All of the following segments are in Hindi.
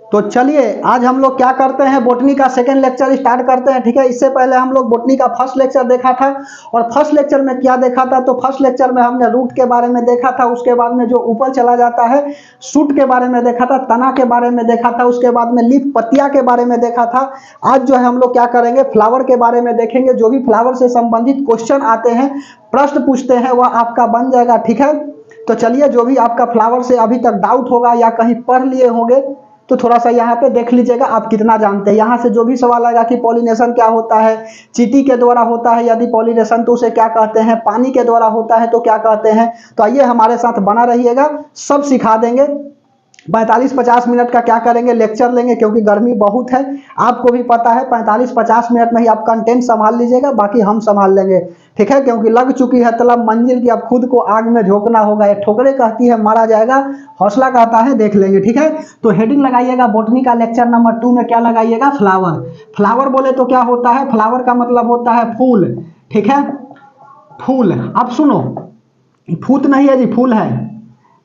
तो चलिए आज हम लोग क्या करते हैं, बोटनी का सेकेंड लेक्चर स्टार्ट करते हैं। ठीक है, इससे पहले हम लोग बोटनी का फर्स्ट लेक्चर देखा था, और फर्स्ट लेक्चर में क्या देखा था, तो फर्स्ट लेक्चर में हमने रूट के बारे में देखा था, उसके बाद में जो ऊपर चला जाता है शूट के बारे में देखा था, तना के बारे में देखा था, उसके बाद में लीफ पत्तियां के बारे में देखा था। आज जो है हम लोग क्या करेंगे, फ्लावर के बारे में देखेंगे। जो भी फ्लावर से संबंधित क्वेश्चन आते हैं, प्रश्न पूछते हैं, वह आपका बन जाएगा। ठीक है, तो चलिए जो भी आपका फ्लावर से अभी तक डाउट होगा या कहीं पढ़ लिए होंगे तो थोड़ा सा यहाँ पे देख लीजिएगा आप कितना जानते हैं। यहाँ से जो भी सवाल आएगा कि पॉलिनेशन क्या होता है, चींटी के द्वारा होता है यदि पॉलिनेशन तो उसे क्या कहते हैं, पानी के द्वारा होता है तो क्या कहते हैं। तो आइए हमारे साथ बना रहिएगा, सब सिखा देंगे। 45-50 मिनट का क्या करेंगे, लेक्चर लेंगे, क्योंकि गर्मी बहुत है, आपको भी पता है। 45-50 मिनट में ही आप कंटेंट संभाल लीजिएगा, बाकी हम संभाल लेंगे। ठीक है, क्योंकि लग चुकी है तलब मंजिल की, अब खुद को आग में झोंकना होगा। ये ठोकरे कहती है मारा जाएगा, हौसला कहता है देख लेंगे। ठीक है, तो हेडिंग लगाइएगा बोटनी का लेक्चर नंबर 2 में क्या लगाइएगा, फ्लावर। फ्लावर बोले तो क्या होता है, फ्लावर का मतलब होता है फूल। ठीक है, फूल। अब सुनो, फूत नहीं है जी, फूल है,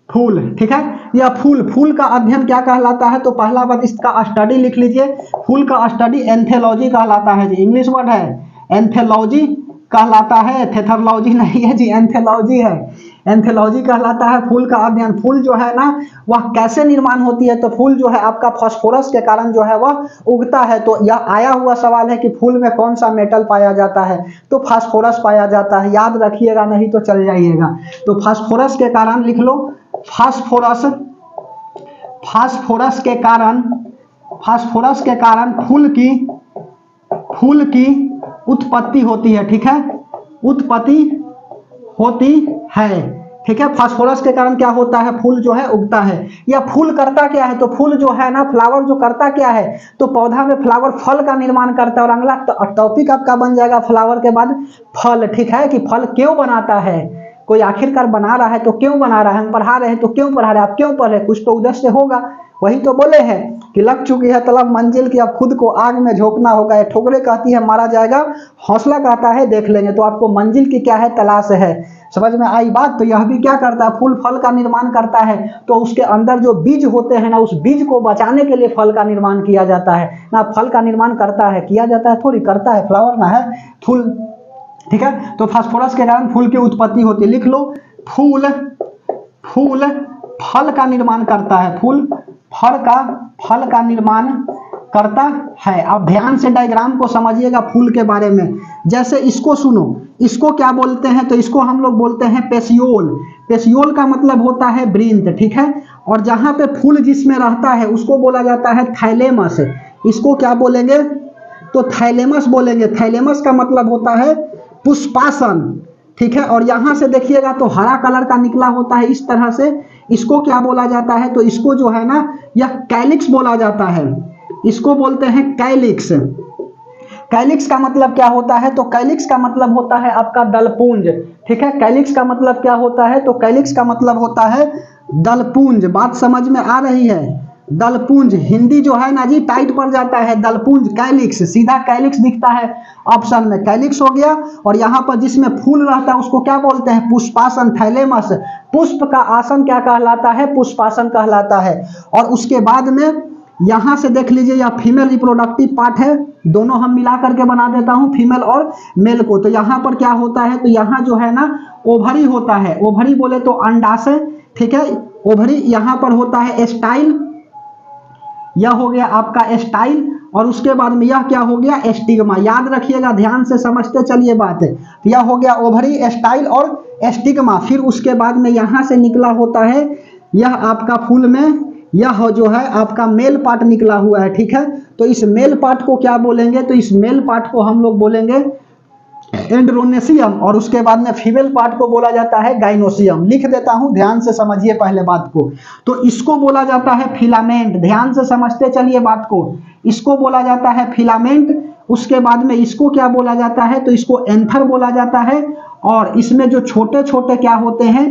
फूल। ठीक है, यह फूल, फूल का अध्ययन क्या कहलाता है, तो पहला बात इसका स्टडी लिख लीजिए। फूल का स्टडी एंथेलॉजी कहलाता है जी, इंग्लिश वर्ड है, एंथेलॉजी कहलाता है, थेथरलॉजी नहीं है जी, एंथेलॉजी है, एंथेलॉजी कहलाता है फूल का अध्ययन। फूल जो है ना वह कैसे निर्माण होती है, तो फूल जो है आपका फास्फोरस के कारण जो है वह उगता है। तो यह आया हुआ सवाल है कि फूल में कौन सा मेटल पाया जाता है, तो फास्फोरस पाया जाता है, याद रखिएगा नहीं तो चल जाइएगा। तो फास्फोरस के कारण लिख लो, फास्फोरस, फास्फोरस के कारण, फास्फोरस के कारण फूल की उत्पत्ति होती है। ठीक है, उत्पत्ति होती है। ठीक है, फास्फोरस के कारण क्या होता है, फूल जो है उगता है। या फूल करता क्या है, तो फूल जो है ना, फ्लावर जो करता क्या है, तो पौधा में फ्लावर फल का निर्माण करता है। और अगला टॉपिक आपका बन जाएगा फ्लावर के बाद फल। ठीक है, कि फल क्यों बनाता है, कोई आखिरकार बना रहा है तो क्यों बना रहा है, हम पढ़ा रहे हैं तो क्यों पढ़ा रहे हैं, आप क्यों पढ़ रहे हैं, कुछ तो उद्देश्य होगा। वही तो बोले हैं कि लग चुकी है तलब मंजिल की, अब खुद को आग में झोंकना होगा। ये ठोकरे कहती है मारा जाएगा, हौसला कहता है देख लेंगे। तो आपको मंजिल की क्या है, तलाश है। समझ में आई बात। तो यह भी क्या करता है, फूल फल का निर्माण करता है। तो उसके अंदर जो बीज होते हैं ना, उस बीज को बचाने के लिए फल का निर्माण किया जाता है ना। फल का निर्माण करता है, किया जाता है थोड़ी, करता है, फ्लावर ना है, फूल। ठीक है, तो फास्फोरस के कारण फूल की उत्पत्ति होती है। लिख लो, फूल, फूल फल का निर्माण करता है, फूल फल का निर्माण करता है। अब ध्यान से डायग्राम को समझिएगा फूल के बारे में। जैसे इसको सुनो, इसको क्या बोलते हैं, तो इसको हम लोग बोलते हैं पेसियोल। पेसियोल का मतलब होता है वृंत। ठीक है, और जहां पे फूल जिसमें रहता है उसको बोला जाता है थाइलेमस। इसको क्या बोलेंगे, तो थाइलेमस बोलेंगे। थाइलेमस का मतलब होता है पुष्पासन। ठीक है, और यहां से देखिएगा तो हरा कलर का निकला होता है इस तरह से, इसको क्या बोला जाता है, तो इसको जो है ना यह कैलिक्स बोला जाता है, इसको बोलते हैं कैलिक्स। कैलिक्स का मतलब क्या होता है, तो कैलिक्स का मतलब होता है आपका दलपुंज। ठीक है, कैलिक्स का मतलब क्या होता है, तो कैलिक्स का मतलब होता है दलपुंज। बात समझ में आ रही है, दलपुंज। हिंदी जो है ना जी टाइट पड़ जाता है, दलपुंज, कैलिक्स, सीधा कैलिक्स दिखता है ऑप्शन में, कैलिक्स हो गया। और यहाँ पर जिसमें फूल रहता है उसको क्या बोलते हैं, पुष्पासन, थैलेमस। पुष्प का आसन क्या कहलाता है, पुष्पासन कहलाता है। और उसके बाद में यहां से देख लीजिए, यह फीमेल रिप्रोडक्टिव पार्ट है, दोनों हम मिला करके बना देता हूं, फीमेल और मेल को। तो यहां पर क्या होता है, तो यहां जो है ना ओवरी होता है, ओवरी बोले तो अंडाशय। ठीक है, ओवरी, यहां पर होता है स्टाइल, यह हो गया आपका स्टाइल। और उसके बाद में यह क्या हो गया, एस्टिग्मा। याद रखिएगा, ध्यान से समझते चलिए बात। यह हो गया ओवरी, स्टाइल और एस्टिग्मा। फिर उसके बाद में यहां से निकला होता है यह आपका फूल में, यह जो है आपका मेल पार्ट निकला हुआ है। ठीक है, तो इस मेल पार्ट को क्या बोलेंगे, तो इस मेल पार्ट को हम लोग बोलेंगे एंड्रोनेशियम। और उसके बाद में फीमेल पार्ट को बोला जाता है गाइनोसियम। लिख देता हूं, ध्यान से समझिए पहले बात को। तो इसको बोला जाता है फिलामेंट, ध्यान से समझते चलिए बात को। इसको बोला जाता है फिलामेंट। उसके बाद में इसको क्या बोला जाता है, तो इसको एंथर बोला जाता है। और इसमें जो छोटे छोटे क्या होते हैं,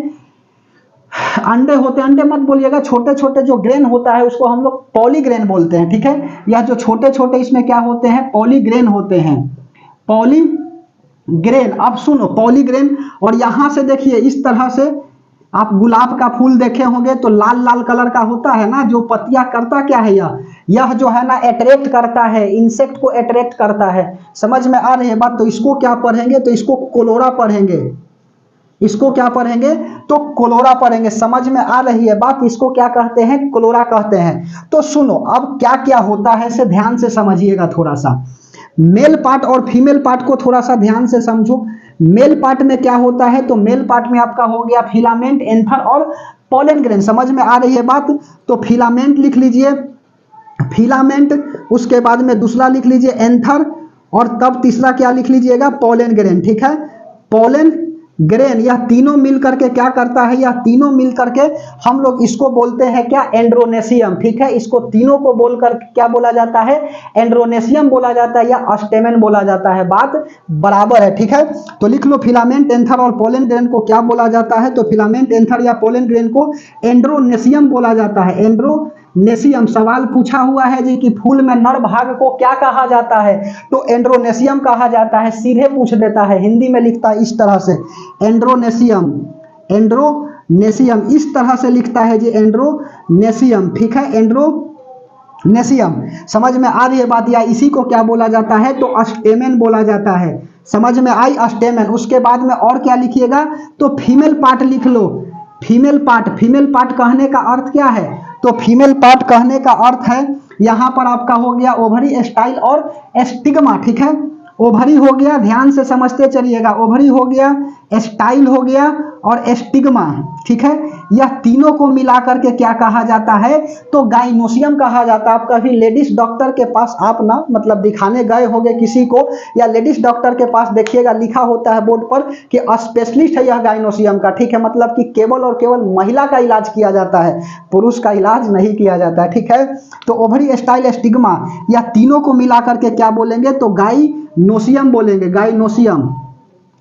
अंडे होते हैं, अंडे मत बोलिएगा, छोटे छोटे जो ग्रेन होता है उसको हम लोग पॉलीग्रेन बोलते हैं। ठीक है, यह जो छोटे छोटे इसमें क्या होते हैं, पॉलीग्रेन होते हैं, पॉलीग्रेन। अब सुनो, पॉलीग्रेन। और यहां से देखिए इस तरह से आप गुलाब का फूल देखे होंगे तो लाल लाल कलर का होता है ना, जो पत्तियां करता क्या है, यह जो है ना अट्रैक्ट करता है, इंसेक्ट को अट्रैक्ट करता है। समझ में आ रही है बात? तो इसको क्या पढ़ेंगे? तो इसको कोलोरा पढ़ेंगे। इसको क्या पढ़ेंगे? तो कोलोरा पढ़ेंगे। समझ में आ रही है बात? इसको क्या कहते हैं? कोलोरा कहते हैं। तो सुनो, अब क्या क्या होता है इसे ध्यान से समझिएगा थोड़ा सा। मेल पार्ट और फीमेल पार्ट को थोड़ा सा ध्यान से समझो। मेल पार्ट में क्या होता है? तो मेल पार्ट में आपका हो गया फिलामेंट, एंथर और पोलन ग्रेन। समझ में आ रही है बात? तो फिलामेंट लिख लीजिए, फिलामेंट, उसके बाद में दूसरा लिख लीजिए एंथर, और तब तीसरा क्या लिख लीजिएगा? Pollen grain. ठीक है, पोलन ग्रेन। यह तीनों मिल करके क्या करता है? यह तीनों मिल करके हम लोग इसको बोलते हैं क्या? एंड्रोनेशियम। ठीक है, इसको तीनों को बोलकर क्या बोला जाता है? एंड्रोनेशियम बोला जाता है या स्टेमेन बोला जाता है। बात बराबर है। ठीक है, तो लिख लो फिलामेंट, एंथर और पोलन ग्रेन को क्या बोला जाता है? तो फिलामेंट, एंथर या पोलन ग्रेन को एंड्रोनेशियम बोला जाता है। एंड्रोनेशियम। सवाल पूछा हुआ है जी कि फूल में नर भाग को क्या कहा जाता है? तो एंड्रोनेशियम कहा जाता है। सीधे पूछ देता है, हिंदी में लिखता है इस तरह से, एंड्रोनेशियम। एंड्रोनेशियम इस तरह से लिखता है जी, एंड्रोनेशियम। ठीक है, एंड्रोनेशियम। समझ में आ रही है बात? या इसी को क्या बोला जाता है? तो स्टेमेन बोला जाता है। समझ में आई? स्टेमेन। उसके बाद में और क्या लिखिएगा? तो फीमेल पार्ट लिख लो। Female part. फीमेल पार्ट कहने का अर्थ क्या है? तो फीमेल पार्ट कहने का अर्थ है यहां पर आपका हो गया ओवरी, स्टाइल और स्टिग्मा। ठीक है, ओवरी हो गया, ध्यान से समझते चलिएगा, ओवरी हो गया, स्टाइल हो गया और स्टिग्मा। ठीक है, यह तीनों को मिलाकर के क्या कहा जाता है? तो गाइनोसियम कहा जाता है। आप कभी लेडीज डॉक्टर के पास आप ना मतलब दिखाने गए होंगे किसी को, या लेडीज डॉक्टर के पास देखिएगा लिखा होता है बोर्ड पर कि स्पेशलिस्ट है यह गाइनोसियम का। ठीक है, मतलब कि केवल और केवल महिला का इलाज किया जाता है, पुरुष का इलाज नहीं किया जाता है। ठीक है, तो ओवरी, स्टाइल, स्टिग्मा, या तीनों को मिलाकर के क्या बोलेंगे? तो गाइनोसियम बोलेंगे। गाइनोसियम,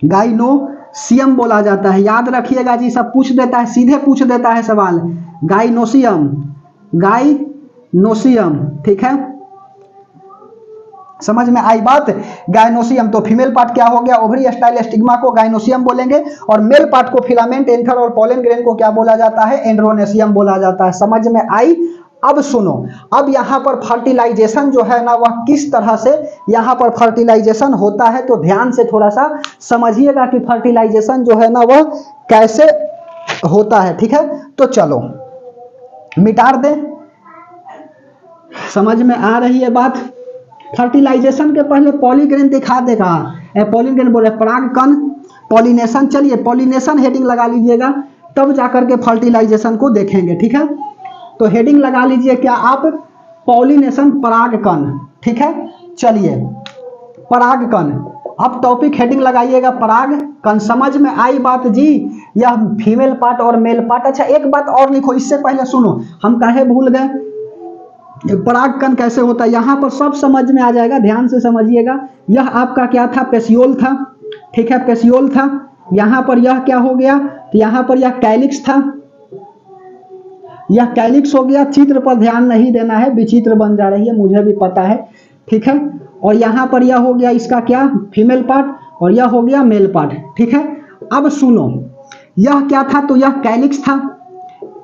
गाइनोसियम बोला जाता है। याद रखिएगा जी, सब पूछ देता है, सीधे पूछ देता है सवाल। Gynoecium, gynoecium. ठीक है, समझ में आई बात? गाइनोसियम। तो फीमेल पार्ट क्या हो गया? ओवरी, स्टाइल, स्टिग्मा को गाइनोसियम बोलेंगे, और मेल पार्ट को फिलामेंट, एंथर और पोलन ग्रेन को क्या बोला जाता है? एंड्रोनेशियम बोला जाता है। समझ में आई? अब सुनो, अब यहां पर फर्टिलाइजेशन जो है ना वह किस तरह से यहां पर फर्टिलाइजेशन होता है, तो ध्यान से थोड़ा सा समझिएगा कि फर्टिलाइजेशन जो है ना वह कैसे होता है। ठीक है, तो चलो मिटार दे। समझ में आ रही है बात? फर्टिलाइजेशन के पहले पॉलीग्रेन दिखा देगा। पॉलीग्रेन बोले परागकण, पॉलिनेशन। चलिए पॉलिनेशन हेडिंग लगा लीजिएगा, तब जाकर के फर्टिलाइजेशन को देखेंगे। ठीक है, तो हेडिंग लगा लीजिए क्या आप? पॉलिनेशन, परागकण। ठीक है, चलिए परागकण। अब टॉपिक हेडिंग लगाइएगा परागकण। समझ में आई बात जी? यह फीमेल पार्ट और मेल पार्ट। अच्छा एक बात और लिखो, इससे पहले सुनो, हम काहे भूल गए, परागकण कैसे होता है? यहां पर सब समझ में आ जाएगा, ध्यान से समझिएगा। यह आपका क्या था? पेसियोल था। ठीक है, पेसियोल था। यहां पर यह क्या हो गया? तो यहां पर यह कैलिक्स था, यह कैलिक्स हो गया। चित्र पर ध्यान नहीं देना है, विचित्र बन जा रही है, मुझे भी पता है। ठीक है, और यहां पर यह हो गया इसका क्या? फीमेल पार्ट, और यह हो गया मेल पार्ट। ठीक है, अब सुनो, यह क्या था? तो यह कैलिक्स था,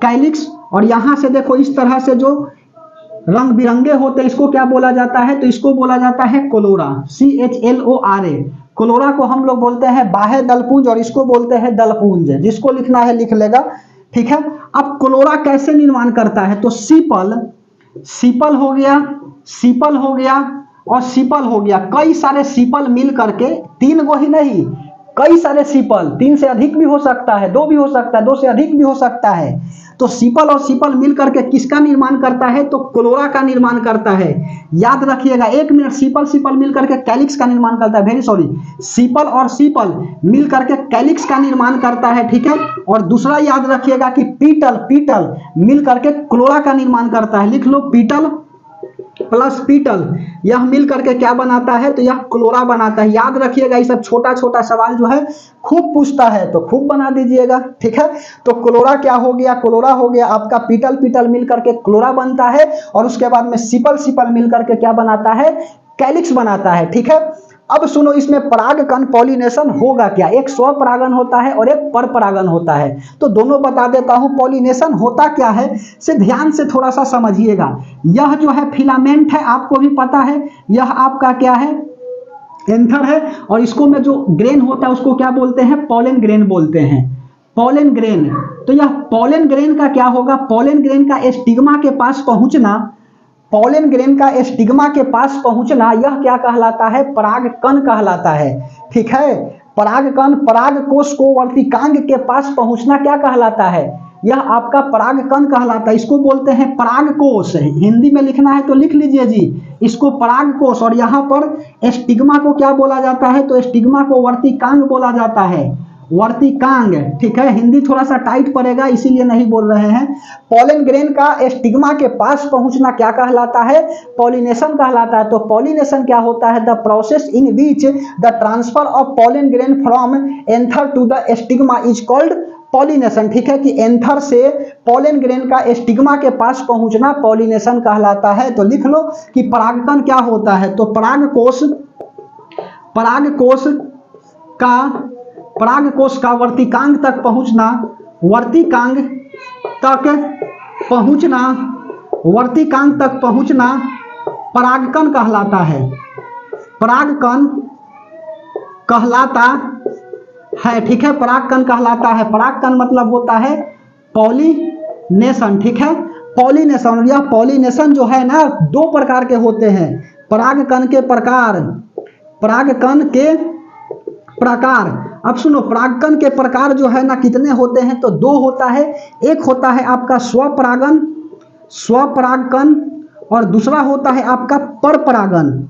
कैलिक्स। और यहां से देखो इस तरह से जो रंग बिरंगे होते हैं इसको क्या बोला जाता है? तो इसको बोला जाता है कोलोरा, CHLORA। कोलोरा को हम लोग बोलते हैं बाह्य दलपुंज, और इसको बोलते हैं दलपुंज। जिसको लिखना है लिख लेगा। ठीक है, अब कोलोरा कैसे निर्माण करता है? तो सीपल, सीपल हो गया, सीपल हो गया और सीपल हो गया। कई सारे सीपल मिल करके, तीन गो ही नहीं, कई सारे सीपल, तीन से अधिक भी हो सकता है, दो भी हो सकता है, दो से अधिक भी हो सकता है। तो सीपल और सीपल मिल करके किसका निर्माण करता है? तो कोलोरा का निर्माण करता है। याद रखिएगा, एक मिनट, सीपल सीपल मिल करके कैलिक्स का निर्माण करता है। वेरी सॉरी, सीपल और सीपल मिल करके कैलिक्स का निर्माण करता है। ठीक है, और दूसरा याद रखिएगा कि पीटल, पीटल मिल करके कोलोरा का निर्माण करता है। लिख लो, पीटल प्लस पीटल, यह मिल करके क्या बनाता है? तो यह क्लोरा बनाता है। याद रखिएगा, ये सब छोटा छोटा सवाल जो है खूब पूछता है, तो खूब बना दीजिएगा। ठीक है, तो क्लोरा क्या हो गया? क्लोरा हो गया आपका पीटल, पीटल मिल करके क्लोरा बनता है, और उसके बाद में सिपल, सिपल मिल करके क्या बनाता है? कैलिक्स बनाता है। ठीक है, अब सुनो, इसमें परागकण पॉलिनेशन होगा क्या? एक स्वपरागन होता है और एक परपरागन होता है। तो दोनों बता देता हूं। पॉलिनेशन होता क्या है से ध्यान से थोड़ा सा समझिएगा। यह जो है फिलामेंट है, आपको भी पता है। यह आपका क्या है? एंथर है। और इसको में जो ग्रेन होता है उसको क्या बोलते हैं? पॉलन ग्रेन बोलते हैं। Pollen grain. तो यह पॉलन ग्रेन का क्या होगा? पॉलन ग्रेन का स्टिग्मा के पास पहुंचना, पॉलन ग्रेन का स्टिग्मा के पास पहुंचना, यह क्या कहलाता है? परागकण कहलाता है। ठीक है, परागकण, परागकोश को वर्तिकांग के पास पहुंचना क्या कहलाता है? यह आपका परागकण कहलाता है। इसको बोलते हैं परागकोश। हिंदी में लिखना है तो लिख लीजिए जी, इसको परागकोश। और यहाँ पर स्टिग्मा को क्या बोला जाता है? तो स्टिग्मा को वर्तिकांग बोला जाता है। वर्तिकांग। ठीक है, हिंदी थोड़ा सा टाइट पड़ेगा इसीलिए नहीं बोल रहे हैं। पॉलन ग्रेन का स्टिग्मा के पास पहुंचना क्या कहलाता है? पॉलिनेशन कहलाता है। तो पॉलिनेशन क्या होता है? The process in which the transfer of pollen grain from anther to the stigma is called pollination. ठीक है, कि एंथर से पॉलन ग्रेन का स्टिग्मा के पास पहुंचना पॉलिनेशन कहलाता है। तो लिख लो कि परागकण क्या होता है? तो परागकोश, परागकोश का वर्तिकांग तक पहुंचना, वर्तिकांग तक पहुंचना परागकण कहलाता है। परागकण कहलाता है। ठीक है, परागकण कहलाता है। परागकण मतलब होता है पॉलिनेशन। ठीक है, पॉलिनेशन। यह पॉलिनेशन जो है ना, दो प्रकार के होते हैं। परागकण के प्रकार, परागकण के प्रकार। अब सुनो, परागकण के प्रकार जो है ना कितने होते हैं? तो दो होता है। एक होता है आपका स्वपरागन, स्वपरागकण, और दूसरा होता है आपका परपरागन,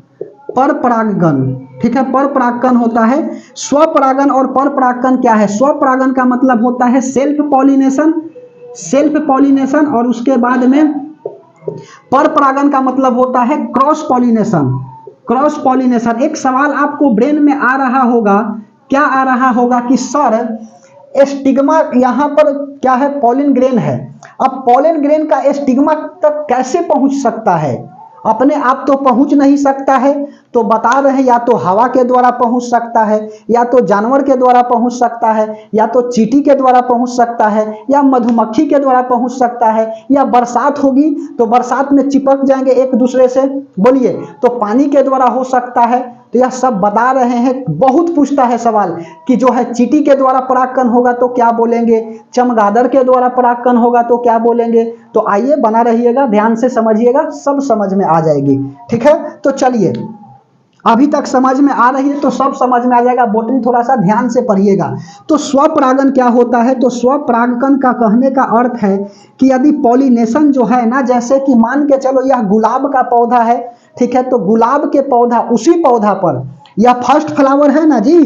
परपरागन। ठीक है, परपरागकण होता है। स्वपरागन और परपरागकण क्या है? स्वपरागन का मतलब होता है सेल्फ पॉलिनेशन, सेल्फ पॉलिनेशन। और उसके बाद में परपरागन का मतलब होता है क्रॉस पॉलिनेशन, क्रॉस पॉलिनेशन। एक सवाल आपको ब्रेन में आ रहा होगा, क्या आ रहा होगा कि सर स्टिग्मा यहाँ पर क्या है? पॉलन ग्रेन है। अब पॉलन ग्रेन का स्टिग्मा तक कैसे पहुंच सकता है? अपने आप तो पहुंच नहीं सकता है। तो बता रहे, या तो हवा के द्वारा पहुंच सकता है, या तो जानवर के द्वारा पहुंच सकता है, या तो चींटी के द्वारा पहुंच सकता है, या मधुमक्खी के द्वारा पहुंच सकता है, या बरसात होगी तो बरसात में चिपक जाएंगे एक दूसरे से, बोलिए, तो पानी के द्वारा हो सकता है। तो यह सब बता रहे हैं। बहुत पूछता है सवाल कि जो है चींटी के द्वारा परागकण होगा तो क्या बोलेंगे, चमगादड़ के द्वारा परागकण होगा तो क्या बोलेंगे। तो आइए बना रहिएगा, ध्यान से समझिएगा, सब समझ में आ जाएगी। ठीक है, तो चलिए, अभी तक समझ में आ रही है तो सब समझ में आ जाएगा। बोटनी थोड़ा सा ध्यान से पढ़िएगा। तो स्वपरागन क्या होता है? तो स्वपरागकण का कहने का अर्थ है कि यदि पॉलिनेशन जो है ना, जैसे कि मान के चलो यह गुलाब का पौधा है। ठीक है, तो गुलाब के पौधा, उसी पौधा पर, यह फर्स्ट फ्लावर है ना जी,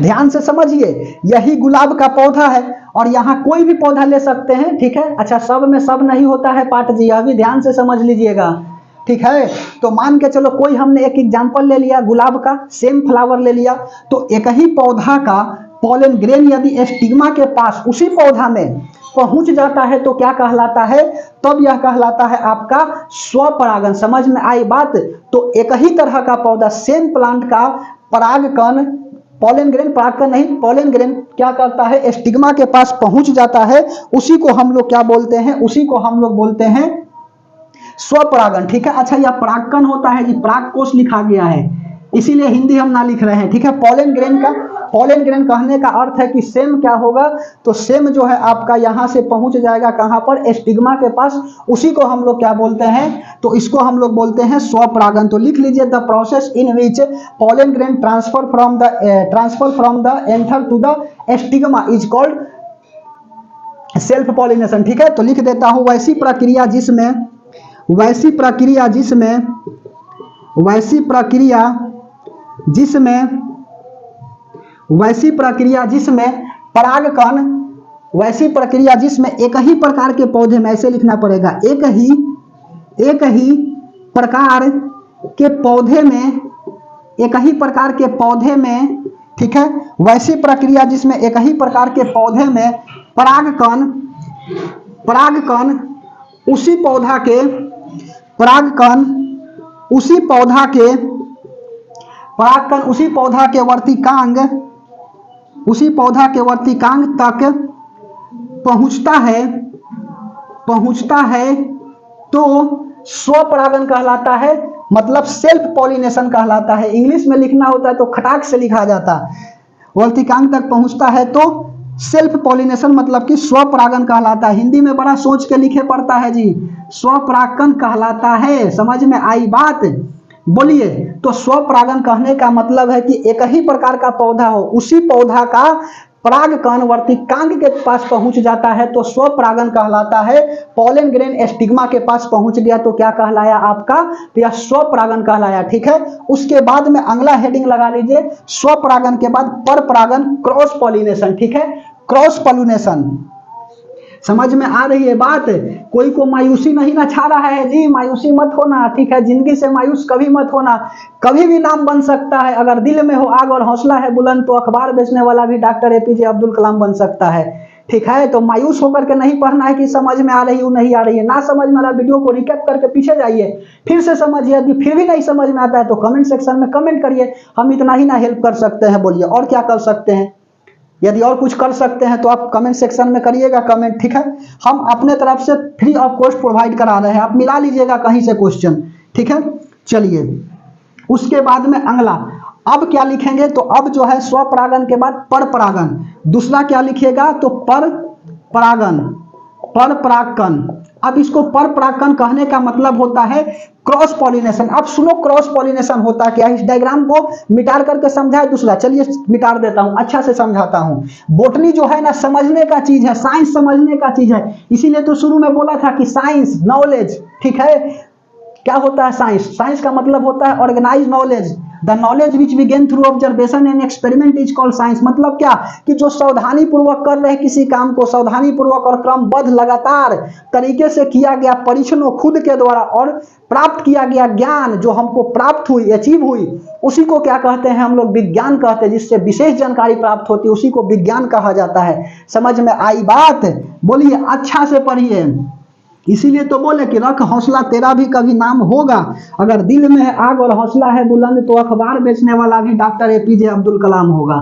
ध्यान से समझिए, यही गुलाब का पौधा है। और यहाँ कोई भी पौधा ले सकते हैं। ठीक है, अच्छा, सब में सब नहीं होता है पाठ जी, यह भी ध्यान से समझ लीजिएगा। ठीक है, तो मान के चलो कोई हमने एक एग्जांपल ले लिया गुलाब का, सेम फ्लावर ले लिया। तो एक ही पौधा का पॉलन ग्रेन यदि स्टिग्मा के पास उसी पौधा में पहुंच जाता है तो क्या कहलाता है? तब यह कहलाता है आपका स्वपरागन। समझ में आई बात? तो एक ही तरह का पौधा, सेम प्लांट का परागकण, पॉलन ग्रेन, परागकण नहीं, पॉलन ग्रेन क्या करता है? स्टिग्मा के पास पहुंच जाता है। उसी को हम लोग क्या बोलते हैं? उसी को हम लोग बोलते हैं स्वपरागन। ठीक है, अच्छा, यह परागकण होता है जी, परागकोश लिखा गया है इसीलिए हिंदी हम ना लिख रहे हैं। ठीक है, पॉलन ग्रेन का, पॉलन ग्रेन कहने का अर्थ है कि सेम क्या होगा? तो सेम जो है आपका यहां से पहुंच जाएगा कहां पर? स्टिग्मा के पास। उसी को हम लोग क्या बोलते हैं? तो इसको हम लोग बोलते हैं स्वपरागन। तो लिख लीजिए, the process in which pollen grain transfer from the anther to the stigma is called self pollination. ठीक है, तो लिख देता हूं, वैसी प्रक्रिया जिसमें परागकण, वैसी प्रक्रिया जिसमें एक ही प्रकार के पौधे में, ऐसे लिखना पड़ेगा, एक ही प्रकार के पौधे में, एक ही प्रकार के पौधे में। ठीक है, वैसी प्रक्रिया जिसमें एक ही प्रकार के पौधे में परागकण उसी पौधा के परागकण उसी पौधा के वर्तिकांग, उसी पौधा के वर्तिकांग तक पहुंचता है तो स्वपरागन कहलाता है, मतलब सेल्फ पॉलिनेशन कहलाता है। इंग्लिश में लिखना होता है तो खटाक से लिखा जाता, वर्तिकांग तक पहुंचता है तो सेल्फ पॉलिनेशन मतलब कि स्वपरागन कहलाता है। हिंदी में बड़ा सोच के लिखे पड़ता है जी, स्वपरागन कहलाता है। समझ में आई बात? बोलिए। तो स्वपरागन कहने का मतलब है कि एक ही प्रकार का पौधा हो, उसी पौधा का परागकण वर्तिकांग के पास पहुंच जाता है तो स्वपरागन कहलाता है। पॉलन ग्रेन स्टिग्मा के पास पहुंच गया तो क्या कहलाया आपका? तो यह स्वपरागन कहलाया। ठीक है, उसके बाद में अगला हेडिंग लगा लीजिए, स्वपरागन के बाद परपरागन, क्रॉस पॉलिनेशन। ठीक है, क्रॉस पॉलिनेशन। समझ में आ रही है बात? कोई को मायूसी नहीं ना छा रहा है जी, मायूसी मत होना। ठीक है, जिंदगी से मायूस कभी मत होना, कभी भी नाम बन सकता है। अगर दिल में हो आग और हौसला है बुलंद तो अखबार बेचने वाला भी डॉक्टर एपीजे अब्दुल कलाम बन सकता है। ठीक है, तो मायूस होकर के नहीं पढ़ना है कि समझ में आ रही है नहीं आ रही है। ना समझ में आ रहा वीडियो को रिकैप करके पीछे जाइए, फिर से समझिए। यदि फिर भी नहीं समझ में आता है तो कमेंट सेक्शन में कमेंट करिए, हम इतना ही ना हेल्प कर सकते हैं। बोलिए और क्या कर सकते हैं? यदि और कुछ कर सकते हैं तो आप कमेंट सेक्शन में करिएगा कमेंट। ठीक है, हम अपने तरफ से फ्री ऑफ कॉस्ट प्रोवाइड करा रहे हैं, आप मिला लीजिएगा कहीं से क्वेश्चन। ठीक है, चलिए उसके बाद में अगला अब क्या लिखेंगे? तो अब जो है स्वपरागन के बाद परपरागन, दूसरा क्या लिखिएगा? तो परपरागन, परपरागकण। अब इसको परपरागकण कहने का मतलब होता है क्रॉस पॉलिनेशन। अब सुनो क्रॉस पॉलिनेशन होता क्या है, इस डायग्राम को मिटा करके समझाए दूसरा। चलिए मिटा देता हूं, अच्छा से समझाता हूं। बोटनी जो है ना समझने का चीज है, साइंस समझने का चीज है, इसीलिए तो शुरू में बोला था कि साइंस नॉलेज। ठीक है, क्या होता है साइंस? साइंस का मतलब होता है organise knowledge. The knowledge which we gain through observation and experiment is called science. मतलब क्या कि जो सावधानी पूर्वक कर रहे किसी काम को, सावधानी पूर्वक और क्रमबद्ध लगातार तरीके से किया गया परीक्षणों खुद के द्वारा और प्राप्त किया गया ज्ञान जो हमको प्राप्त हुई, अचीव हुई, उसी को क्या कहते हैं हम लोग? विज्ञान कहते हैं। जिससे विशेष जानकारी प्राप्त होती है उसी को विज्ञान कहा जाता है। समझ में आई बात? बोलिए अच्छा से पढ़िए। इसीलिए तो बोले कि रख हौसला तेरा भी कभी नाम होगा। अगर दिल में है आग और हौसला है बुलंद तो अखबार बेचने वाला भी डॉक्टर एपीजे अब्दुल कलाम होगा।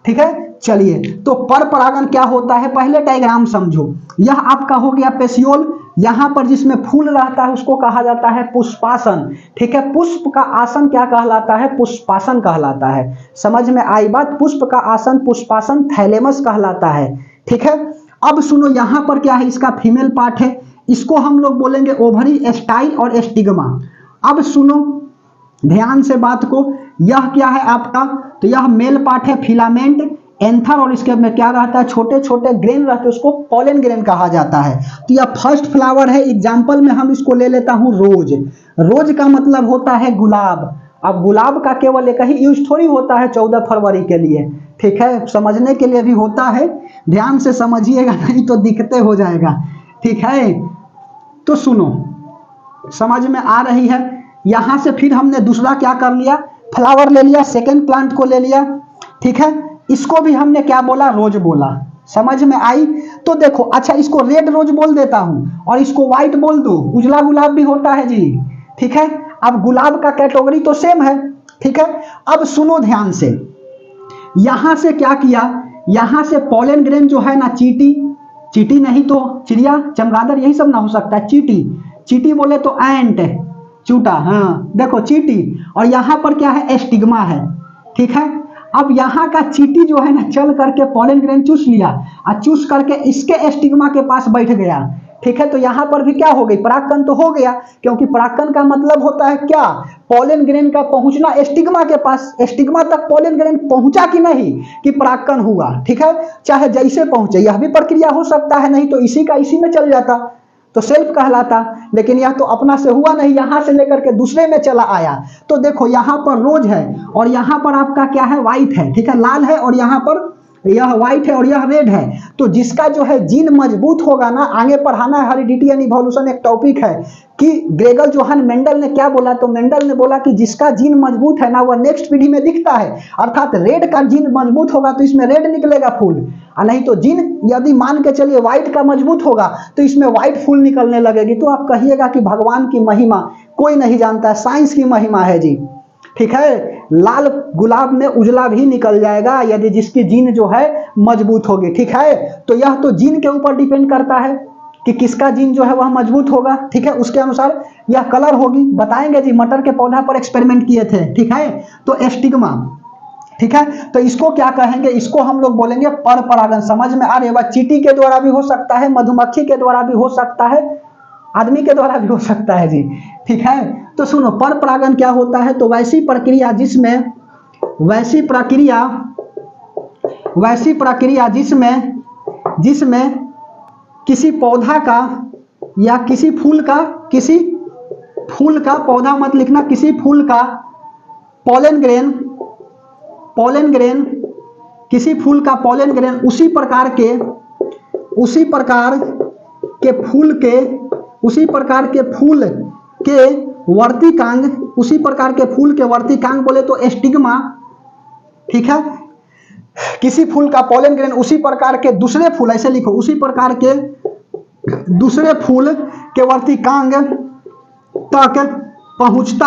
ठीक है, चलिए तो परपरागन क्या होता है पहले डायग्राम समझो। यह आपका हो गया पेशियोल, यहां पर जिसमें फूल रहता है उसको कहा जाता है पुष्पासन। ठीक है, पुष्प का आसन क्या कहलाता है? पुष्पासन कहलाता है। समझ में आई बात? पुष्प का आसन पुष्पासन थैलेमस कहलाता है। ठीक है, अब सुनो यहां पर क्या है, इसका फीमेल पार्ट है, इसको हम लोग बोलेंगे ओवरी, स्टाइल और एस्टिग्मा। अब सुनो ध्यान से बात को, यह क्या है आपका? तो यह मेल पार्ट है, फिलामेंट, एंथर, और इसके में क्या रहता है? छोटे छोटे ग्रेन रहते हैं, उसको पॉलन ग्रेन कहा जाता है। तो यह फर्स्ट फ्लावर है। एग्जाम्पल में हम इसको ले लेता हूं रोज। रोज का मतलब होता है गुलाब। अब गुलाब का केवल एक ही यूज थोड़ी होता है 14 फरवरी के लिए। ठीक है, समझने के लिए भी होता है, ध्यान से समझिएगा नहीं तो दिक्कतें हो जाएगा। ठीक है, तो सुनो समझ में आ रही है? यहां से फिर हमने दूसरा क्या कर लिया? फ्लावर ले लिया, सेकेंड प्लांट को ले लिया। ठीक है, इसको भी हमने क्या बोला? रोज बोला। समझ में आई? तो देखो अच्छा इसको रेड रोज बोल देता हूं और इसको व्हाइट बोल दो, उजला गुलाब भी होता है जी। ठीक है, अब गुलाब का कैटेगरी तो सेम है। ठीक है, अब सुनो ध्यान से, यहां से क्या किया? यहां से पॉलन ग्रेन जो है ना, चीटी, चीटी नहीं तो चिड़िया, चमगादड़, यही सब ना हो सकता है। चीटी, चीटी बोले तो एंट, चूटा। हाँ देखो चीटी, और यहां पर क्या है? एस्टिग्मा है। ठीक है, अब यहां का चीटी जो है ना चल करके पॉलन ग्रेन चूस लिया और चूस करके इसके एस्टिग्मा के पास बैठ गया। ठीक है, तो यहां पर भी क्या हो गई? परागकण तो हो गया, क्योंकि परागकण का मतलब होता है क्या? पॉलन ग्रेन का पहुंचना एस्टिग्मा के पास। एस्टिग्मा तक पॉलन ग्रेन पहुंचा कि नहीं कि परागकण हुआ। ठीक है, चाहे जैसे पहुंचे, यह भी प्रक्रिया हो सकता है, नहीं तो इसी का इसी में चल जाता तो सेल्फ कहलाता। लेकिन यह तो अपना से हुआ नहीं, यहां से लेकर के दूसरे में चला आया। तो देखो यहां पर रोज है और यहां पर आपका क्या है? व्हाइट है। ठीक है, लाल है, और यहां पर यह व्हाइट है और यह रेड है। तो जिसका जो है जीन मजबूत होगा ना, आगे पढ़ाना है, हेरिडिटी एंड इवोल्यूशन एक टॉपिक है कि ग्रेगल जोहान मेंडल ने क्या बोला? तो मेंडल ने बोला कि जिसका जीन मजबूत है ना वह नेक्स्ट पीढ़ी में दिखता है। अर्थात रेड का जीन मजबूत होगा तो इसमें रेड निकलेगा फूल, और नहीं तो जीन यदि मान के चलिए व्हाइट का मजबूत होगा तो इसमें व्हाइट फूल निकलने लगेगी। तो आप कहिएगा कि भगवान की महिमा कोई नहीं जानता है, साइंस की महिमा है जी। ठीक है। लाल गुलाब में उजला भी निकल जाएगा यदि जिसकी जीन जो है मजबूत होगी, ठीक है। तो यह तो जीन के ऊपर डिपेंड करता है कि किसका जीन जो है वह मजबूत होगा, ठीक है, उसके अनुसार यह कलर होगी। बताएंगे जी, मटर के पौधा पर एक्सपेरिमेंट किए थे, ठीक है। तो एस्टिग्मा, ठीक है, तो इसको क्या कहेंगे, इसको हम लोग बोलेंगे पर परागण। समझ में आ रही है बात? चींटी के द्वारा भी हो सकता है, मधुमक्खी के द्वारा भी हो सकता है, आदमी के द्वारा भी हो सकता है जी, ठीक है। तो सुनो, पर परागण क्या होता है? तो वैसी प्रक्रिया जिसमें किसी पौधा का या किसी फूल का पौधा मत लिखना, किसी फूल का पॉलन ग्रेन, किसी फूल का पॉलन ग्रेन उसी प्रकार के फूल के वर्तिकांग, उसी प्रकार के फूल के वर्तिकांग बोले तो एस्टिग्मा, ठीक है। किसी फूल का पॉलन ग्रेन उसी प्रकार के दूसरे फूल, ऐसे लिखो, उसी प्रकार के दूसरे फूल के वर्तिकांग तक पहुंचता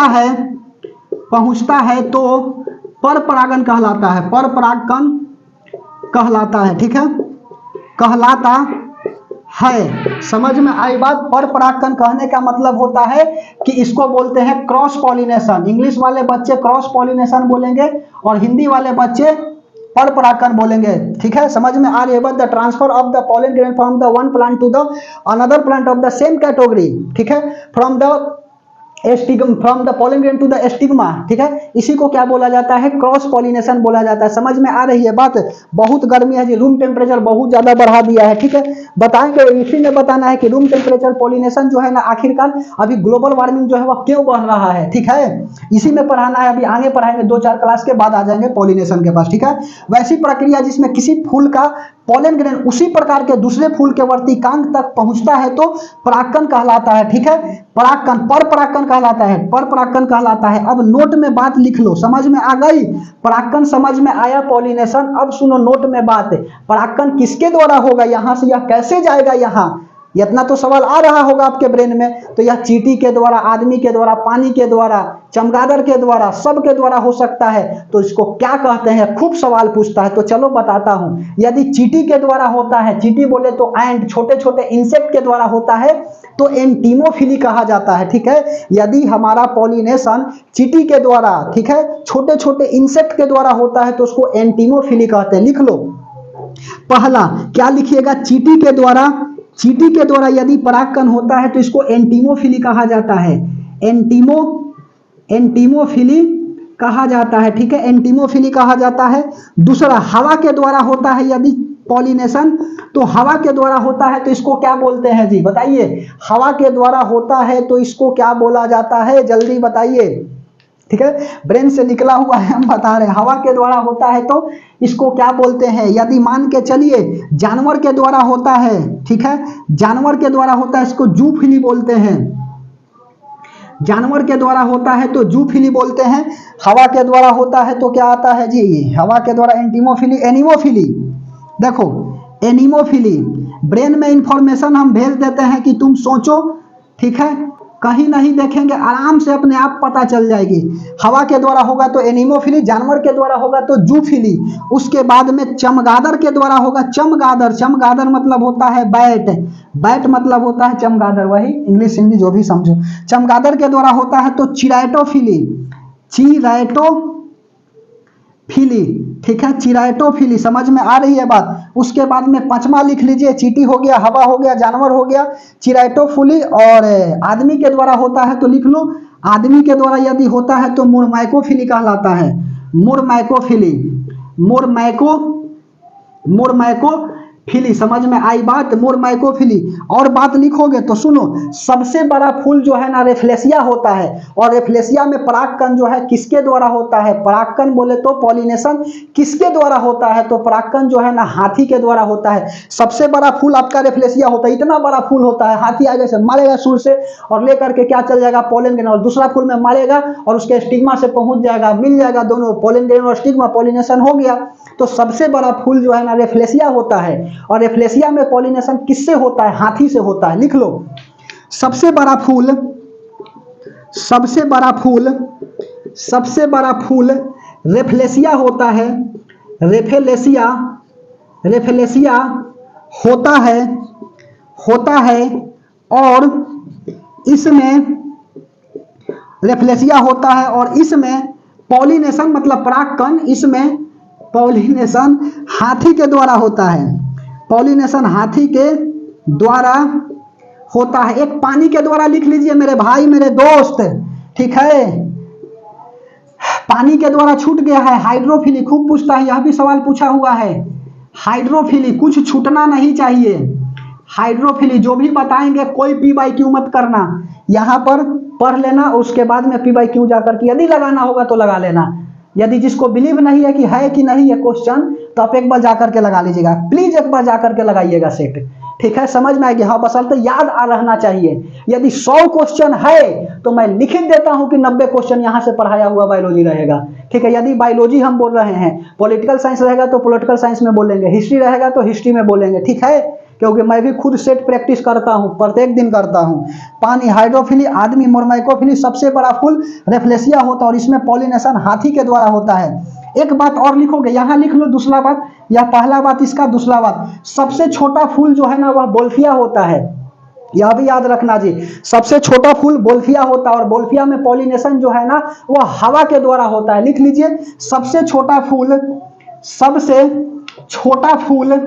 है तो पर परागण कहलाता है, पर परागण कहलाता है, ठीक है, कहलाता है। समझ में आई बात? पर परागण कहने का मतलब होता है कि इसको बोलते हैं क्रॉस पॉलिनेशन। इंग्लिश वाले बच्चे क्रॉस पॉलिनेशन बोलेंगे और हिंदी वाले बच्चे पर परागण बोलेंगे, ठीक है। समझ में आ रही है बात? The transfer of the pollen grain from the one plant to the another plant of the same category, ठीक है, from the pollen grain to the stigma, ठीक है। इसी को क्या बोला जाता है? क्रॉस पॉलिनेशन बोला जाता है। समझ में आ रही है बात? बहुत गर्मी है जी, रूम टेम्परेचर बहुत ज्यादा बढ़ा दिया है, ठीक है। बताएंगे, इसी में बताना है कि रूम टेम्परेचर पॉलिनेशन जो है ना, आखिरकार अभी ग्लोबल वार्मिंग जो है वह क्यों बढ़ रहा है, ठीक है। इसी में पढ़ाना है, अभी आगे पढ़ाएंगे, 2-4 क्लास के बाद आ जाएंगे पॉलिनेशन के पास, ठीक है। वैसी प्रक्रिया जिसमें किसी फूल का पॉलन ग्रेन उसी प्रकार के दूसरे फूल के वर्तिकांग तक पहुंचता है तो परागण कहलाता है, ठीक है। परागण, पर परागण कहलाता है, पर परागण कहलाता है। अब नोट में बात लिख लो, समझ में आ गई? परागण समझ में आया, पॉलिनेशन। अब सुनो नोट में बात, परागण किसके द्वारा होगा, यहां से यह कैसे जाएगा, यहां इतना तो सवाल आ रहा होगा आपके ब्रेन में। तो यह चींटी के द्वारा, आदमी के द्वारा, पानी के द्वारा, चमगादड़ के द्वारा, सब के द्वारा हो सकता है। तो इसको क्या कहते हैं? खूब सवाल पूछता है, तो चलो बताता हूं। यदि चींटी के द्वारा होता है, चींटी बोले तो एंट, छोटे छोटे इंसेक्ट के द्वारा होता है तो एंटीमोफिली कहा जाता है, ठीक है। यदि हमारा पॉलिनेशन चींटी के द्वारा, ठीक है, छोटे छोटे इंसेक्ट के द्वारा होता है तो उसको एंटीमोफिली कहते हैं। लिख लो, पहला क्या लिखिएगा? चींटी के द्वारा यदि परागकण होता है तो इसको एंटीमोफिली कहा जाता है, एंटीमोफिली कहा जाता है, ठीक है, एंटीमोफिली कहा जाता है। दूसरा, हवा के द्वारा होता है यदि पॉलिनेशन, तो हवा के द्वारा होता है तो इसको क्या बोलते हैं जी, बताइए? हवा के द्वारा होता है तो इसको क्या बोला जाता है, जल्दी बताइए, ठीक है। ब्रेन से निकला हुआ है, हम बता रहे हैं। हवा के द्वारा होता है तो इसको क्या बोलते हैं? यदि मान के चलिए जानवर के द्वारा होता है, ठीक है, जानवर के द्वारा होता है, इसको जूफिली बोलते हैं। जानवर के द्वारा होता है तो जूफिली बोलते हैं। हवा के द्वारा होता है तो क्या आता है जी? हवा के द्वारा एंटीमोफिली, एनिमोफिली। देखो, एनिमोफिली, ब्रेन में इंफॉर्मेशन हम भेज देते हैं कि तुम सोचो, ठीक है, कहीं नहीं देखेंगे, आराम से अपने आप पता चल जाएगी। हवा के द्वारा होगा तो एनिमोफिली, जानवर के द्वारा होगा तो जूफिली। उसके बाद में चमगादड़ के द्वारा होगा चमगादड़, चमगादड़ मतलब होता है बैट, बैट मतलब होता है चमगादड़, वही इंग्लिश हिंदी जो भी समझो। चमगादड़ के द्वारा होता है तो चिराइटोफिली, चिराइटोफिली, ठीक है, चिराइटोफिली। समझ में आ रही है बात? उसके बाद में पांचवा लिख लीजिए, चींटी हो गया, हवा हो गया, जानवर हो गया, चिराइटोफिली। और आदमी के द्वारा होता है तो लिख लो, आदमी के द्वारा यदि होता है तो मुरमैकोफिली कहलाता है, मुरमैकोफिली, मुरमैकोफिली। समझ में आई बात? मुरमैकोफिली। और बात लिखोगे तो सुनो, सबसे बड़ा फूल जो है ना रेफ्लेसिया होता है, और रेफ्लेसिया में परागकण जो है किसके द्वारा होता है? परागकण बोले तो पॉलिनेशन किसके द्वारा होता है? तो परागकण जो है ना हाथी के द्वारा होता है। सबसे बड़ा फूल आपका रेफ्लेसिया होता है, इतना बड़ा फूल होता है, हाथी आगे से मारेगा सूर से और लेकर के क्या चल जाएगा? पोलन ग्रेन, और दूसरा फूल में मारेगा और उसके स्टिग्मा से पहुंच जाएगा, मिल जाएगा दोनों, पोलन ग्रेन और स्टिग्मा, पॉलिनेशन हो गया। तो सबसे बड़ा फूल जो है ना रेफ्लेसिया होता है, और रेफ्लेसिया में पॉलिनेशन किससे होता है? हाथी से होता है। लिख लो, सबसे बड़ा फूल सबसे बड़ा फूल रेफलेसिया होता है, रेफेलेसिया, रेफेलेसिया होता है और इसमें रेफलेसिया होता है और इसमें पॉलिनेशन मतलब परागकण, इसमें पॉलिनेशन हाथी के द्वारा होता है, पॉलिनेशन हाथी के द्वारा होता है। एक पानी के द्वारा लिख लीजिए मेरे भाई मेरे दोस्त, ठीक है। पानी के द्वारा छूट गया है हाइड्रोफिली, खूब पूछता है, यह भी सवाल पूछा हुआ है। हाइड्रोफिली कुछ छूटना नहीं चाहिए, हाइड्रोफिली जो भी बताएंगे कोई पी बाई क्यू मत करना, यहां पर पढ़ लेना, उसके बाद में पी बाई क्यू जाकर के यदि लगाना होगा तो लगा लेना। यदि जिसको बिलीव नहीं है कि नहीं है क्वेश्चन, तो आप एक बार जाकर के लगा लीजिएगा, प्लीज एक बार जाकर के लगाइएगा सेट, ठीक है, समझ में आएगी। हाँ बसंत याद आ रहना चाहिए। यदि 100 क्वेश्चन है तो मैं लिख देता हूं कि 90 क्वेश्चन यहां से पढ़ाया हुआ बायोलॉजी रहेगा, ठीक है। यदि बायोलॉजी हम बोल रहे हैं, पॉलिटिकल साइंस रहेगा तो पॉलिटिकल साइंस में बोलेंगे, हिस्ट्री रहेगा तो हिस्ट्री में बोलेंगे, ठीक है, क्योंकि मैं भी खुद सेट प्रैक्टिस करता हूं, प्रत्येक दिन करता हूं। पानी, हाइड्रोफिली, आदमी, मोरमाइकोफिली, सबसे बड़ा फूल रेफलेसिया होता है और इसमें पॉलिनेशन हाथी के द्वारा होता है। एक बात और लिखोगे, यहां लिख लो दूसरा बात, या पहला बात इसका, दूसरा बात, सबसे छोटा फूल जो है ना वह बोल्फिया होता है, यह भी याद रखना जी। सबसे छोटा फूल बोल्फिया होता है और बोल्फिया में पॉलिनेशन जो है ना वह हवा के द्वारा होता है। लिख लीजिए, सबसे छोटा फूल, सबसे छोटा फूल,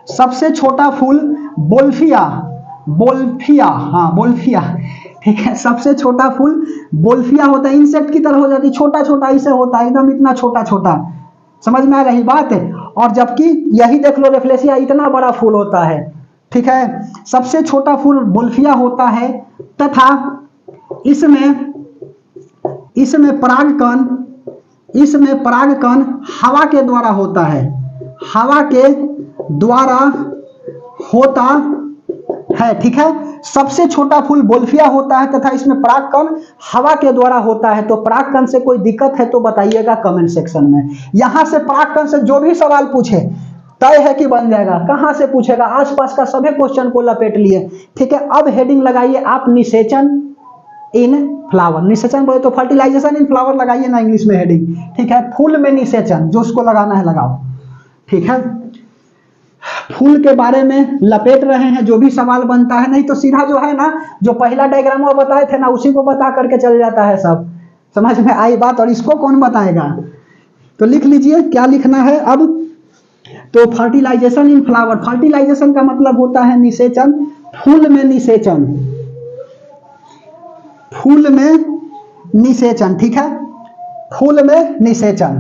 सबसे छोटा फूल बोल्फिया, बोल्फिया, हाँ बोल्फिया, ठीक है, सबसे छोटा फूल बोल्फिया होता है। इंसेक्ट की तरह हो जाती, छोटा छोटा इसे होता है, एकदम इतना छोटा छोटा, समझ में आ रही बात है। और जबकि यही देख लो रेफलेसिया इतना बड़ा फूल होता है, ठीक है। सबसे छोटा फूल बोल्फिया होता है तथा इसमें परागकण, इसमें परागकण हवा के द्वारा होता है, हवा के द्वारा होता है, ठीक है। सबसे छोटा फूल बोल्फिया होता है तथा इसमें परागकण हवा के द्वारा होता है। तो परागकण से कोई दिक्कत है तो बताइएगा कमेंट सेक्शन में। यहां से परागकण से जो भी सवाल पूछे तय है कि बन जाएगा, कहां से पूछेगा, आसपास का सभी क्वेश्चन को लपेट लिए, ठीक है। अब हेडिंग लगाइए आप, निषेचन इन फ्लावर, निषेचन बोले तो फर्टिलाइजेशन इन फ्लावर लगाइए ना इंग्लिश में हेडिंग, ठीक है। फूल में निषेचन, जो उसको लगाना है लगाओ, ठीक है। फूल के बारे में लपेट रहे हैं, जो भी सवाल बनता है, नहीं तो सीधा जो है ना जो पहला डायग्राम बताए थे ना उसी को बता करके चल जाता है सब, समझ में आई बात। और इसको कौन बताएगा, तो लिख लीजिए क्या लिखना है अब। तो फर्टिलाइजेशन इन फ्लावर, फर्टिलाइजेशन का मतलब होता है निषेचन, फूल में निषेचन, फूल में निषेचन, ठीक है, फूल में निषेचन।